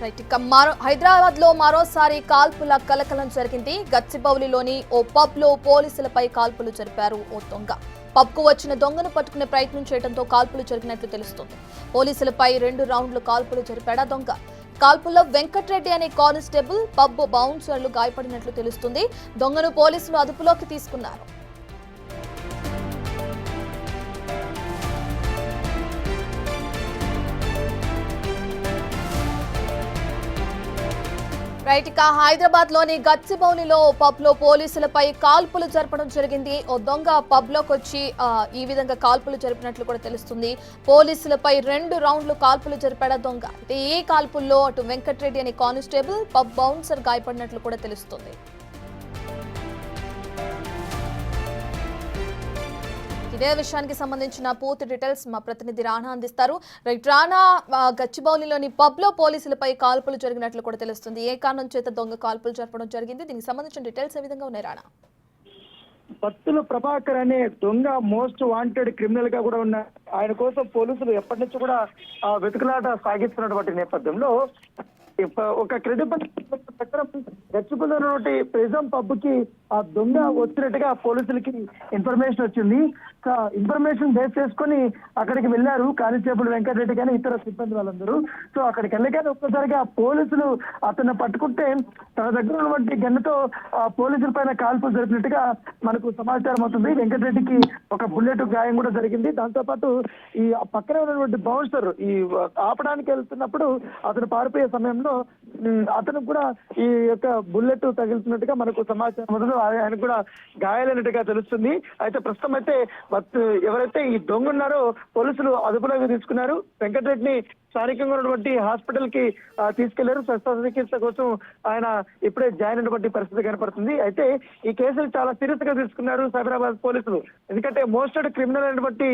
Right ఇక హైదరాబాద్ లో మరోసారి కాల్పుల కలకలం జరిగింది. గచ్చిబౌలిలోని ఓ పబ్ లో పోలీసులపై కాల్పులు జరిపారు ఓ దొంగ. పబ్ కు వచ్చిన దొంగను పట్టుకునే ప్రయత్నం చేయడంతో కాల్పులు జరిగినట్లు తెలుస్తోంది. పోలీసులపై 2 రౌండ్లు కాల్పులు జరిపాడా దొంగ. కాల్పుల్లో వెంకట్రెడ్డి అనే కానిస్టేబుల్, పబ్ బౌన్సర్లు గాయపడినట్లు తెలుస్తుంది. దొంగను పోలీసులు అదుపులోకి తీసుకున్నారు. రైట్ ఇక హైదరాబాద్ లోని గచ్చిబౌలిలో పబ్ లో పోలీసులపై కాల్పులు జరపడం జరిగింది. ఓ దొంగ పబ్ లోకి వచ్చి ఈ విధంగా కాల్పులు జరిపినట్లు కూడా తెలుస్తుంది. పోలీసులపై 2 రౌండ్లు కాల్పులు జరిపాడ దొంగ. ఈ కాల్పుల్లో అటు వెంకట్రెడ్డి అనే కానిస్టేబుల్, పబ్ బౌన్సర్ గాయపడినట్లు కూడా తెలుస్తుంది. ఇదే విషయానికి సంబంధించిన పూర్తి డీటెయిల్స్ మా ప్రతినిధి రాణా అందిస్తారు. రైట్ రాణా, గచ్చిబౌలిలోని పబ్ లో పోలీసులపై కాల్పులు జరిగినట్లు కూడా తెలుస్తుంది. ఏ కారణం చేత దొంగ కాల్పులు జరపడం జరిగింది, దీనికి సంబంధించిన డీటెయిల్స్ ఏ విధంగా ఉన్నాయి రాణా? పత్తుల ప్రభాకర్ అనే దొంగ మోస్ట్ వాంటెడ్ క్రిమినల్ గా కూడా ఉన్న ఆయన కోసం పోలీసులు ఎప్పటి నుంచి కూడా వెతుకులాట సాగిస్తున్నటువంటి నేపథ్యంలో ఒక క్రెడిబుల్ గచ్చిబౌలిలోని ప్రిజం పబ్ కి ఆ దొంగ వచ్చినట్టుగా పోలీసులకి ఇన్ఫర్మేషన్ వచ్చింది. ఇన్ఫర్మేషన్ బేస్ చేసుకుని అక్కడికి వెళ్లారు కానిస్టేబుల్ వెంకటరెడ్డి కానీ ఇతర సిబ్బంది వాళ్ళందరూ. సో అక్కడికి వెళ్ళగానే ఒక్కసారిగా పోలీసులు అతన్ని పట్టుకుంటే తన దగ్గర ఉన్నటువంటి గన్నుతో పోలీసుల పైన కాల్పులు జరిపినట్టుగా మనకు సమాచారం అవుతుంది. వెంకటరెడ్డికి ఒక బుల్లెట్ గాయం కూడా జరిగింది. దాంతో పాటు ఈ పక్కనే ఉన్నటువంటి బౌన్సర్ ఈ ఆపడానికి వెళ్తున్నప్పుడు అతను పారిపోయే సమయంలో అతను కూడా ఈ యొక్క బుల్లెట్ తగులుతున్నట్టుగా మనకు సమాచారం అవుతుంది. ఆయన కూడా గాయాలైనట్టుగా తెలుస్తుంది. అయితే ప్రస్తుతం అయితే ఎవరైతే ఈ దొంగ ఉన్నారో పోలీసులు అదుపులోకి తీసుకున్నారు. వెంకటరెడ్డిని స్థానికంగా ఉన్నటువంటి హాస్పిటల్ కి తీసుకెళ్లారు. శస్త్రచికిత్స కోసం ఆయన ఇప్పుడే జాయిన్ అయినటువంటి పరిస్థితి కనపడుతుంది. అయితే ఈ కేసులు చాలా సీరియస్ గా తీసుకున్నారు సైబరాబాద్ పోలీసులు. ఎందుకంటే మోస్టెడ్ క్రిమినల్ అయినటువంటి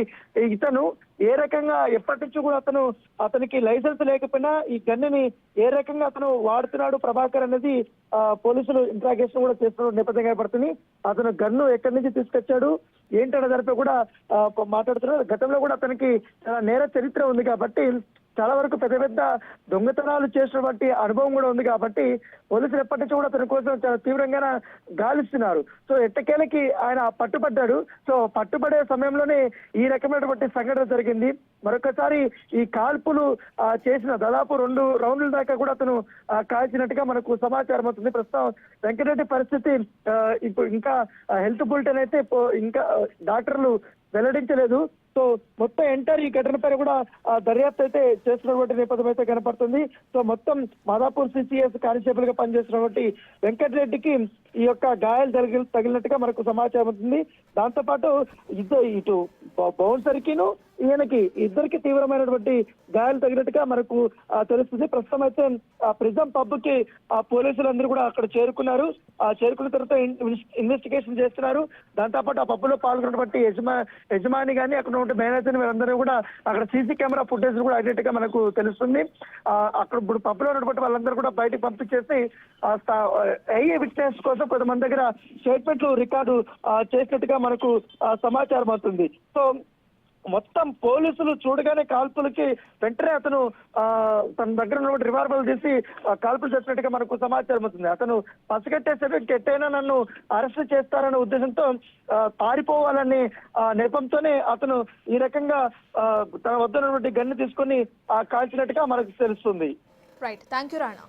ఇతను ఏ రకంగా ఎప్పటి నుంచి కూడా అతనికి లైసెన్స్ లేకపోయినా ఈ గన్నుని ఏ రకంగా అతను వాడుతున్నాడు ప్రభాకర్ అనేది పోలీసులు ఇంట్రాగేషన్ కూడా చేస్తున్న నేపథ్యం కనపడుతుంది. అతను గన్ను ఎక్కడి నుంచి తీసుకొచ్చాడు ఏంటనే దానిపై కూడా మాట్లాడుతున్నారు. గతంలో కూడా అతనికి చాలా నేర చరిత్ర ఉంది కాబట్టి చాలా వరకు పెద్ద పెద్ద దొంగతనాలు చేసినటువంటి అనుభవం కూడా ఉంది కాబట్టి పోలీసులు ఎప్పటి నుంచి కూడా అతని కోసం చాలా తీవ్రంగా గాలిస్తున్నారు. సో ఎట్టకేలకి ఆయన పట్టుబడ్డాడు. సో పట్టుబడే సమయంలోనే ఈ రకమైనటువంటి సంఘటన జరిగింది. మరొకసారి ఈ కాల్పులు చేసిన దాదాపు 2 రౌండ్ల దాకా కూడా అతను కాల్చినట్టుగా మనకు సమాచారం అవుతుంది. ప్రస్తుతం వెంకటరెడ్డి పరిస్థితి ఇప్పుడు ఇంకా హెల్త్ బులెటిన్ అయితే ఇంకా డాక్టర్లు వెల్లడించలేదు. సో మొత్తం ఎంటర్ ఈ ఘటన పైన కూడా దర్యాప్తు అయితే చేస్తున్నటువంటి నేపథ్యం అయితే కనపడుతుంది. సో మొత్తం మాదాపూర్ సిసిఎస్ కానిస్టేబుల్ గా పనిచేస్తున్నటువంటి వెంకటరెడ్డికి ఈ యొక్క గాయాలు తగిలినట్టుగా మనకు సమాచారం అవుతుంది. దాంతో పాటు ఇటు బౌన్సర్ కిను ఈయనకి ఇద్దరికి తీవ్రమైనటువంటి గాయాలు తగినట్టుగా మనకు తెలుస్తుంది. ప్రస్తుతం అయితే ప్రిజం పబ్ కి పోలీసులందరూ కూడా అక్కడ చేరుకున్నారు. చేరుకున్న తర్వాత ఇన్వెస్టిగేషన్ చేస్తున్నారు. దాంతో పాటు ఆ పబ్ లో పాల్గొన్నటువంటి యజమాని కానీ అక్కడ ఉన్న మేనేజర్ వీరందరూ కూడా అక్కడ సీసీ కెమెరా ఫుటేజ్ కూడా అయినట్టుగా మనకు తెలుస్తుంది. అక్కడ ఇప్పుడు పబ్ లో ఉన్నటువంటి వాళ్ళందరూ కూడా బయటకు పంపించేసి విట్నెస్ కోసం కొంతమంది దగ్గర స్టేట్మెంట్లు రికార్డు చేసినట్టుగా మనకు సమాచారం అవుతుంది. సో మొత్తం పోలీసులు చూడగానే కాల్పులకి వెంటనే అతను తన దగ్గర ఉన్నటువంటి రివాల్వర్ తీసి కాల్పులు చేసినట్టుగా మనకు సమాచారం అవుతుంది. అతను పసిగట్టేసాడు, ఇంకెట్టైనా నన్ను అరెస్ట్ చేస్తారనే ఉద్దేశంతో పారిపోవాలనే నెపంతోనే అతను ఈ రకంగా తన వద్ద ఉన్నటువంటి గన్ను తీసుకొని కాల్చినట్టుగా మనకు తెలుస్తుంది. Right, thank you Rana.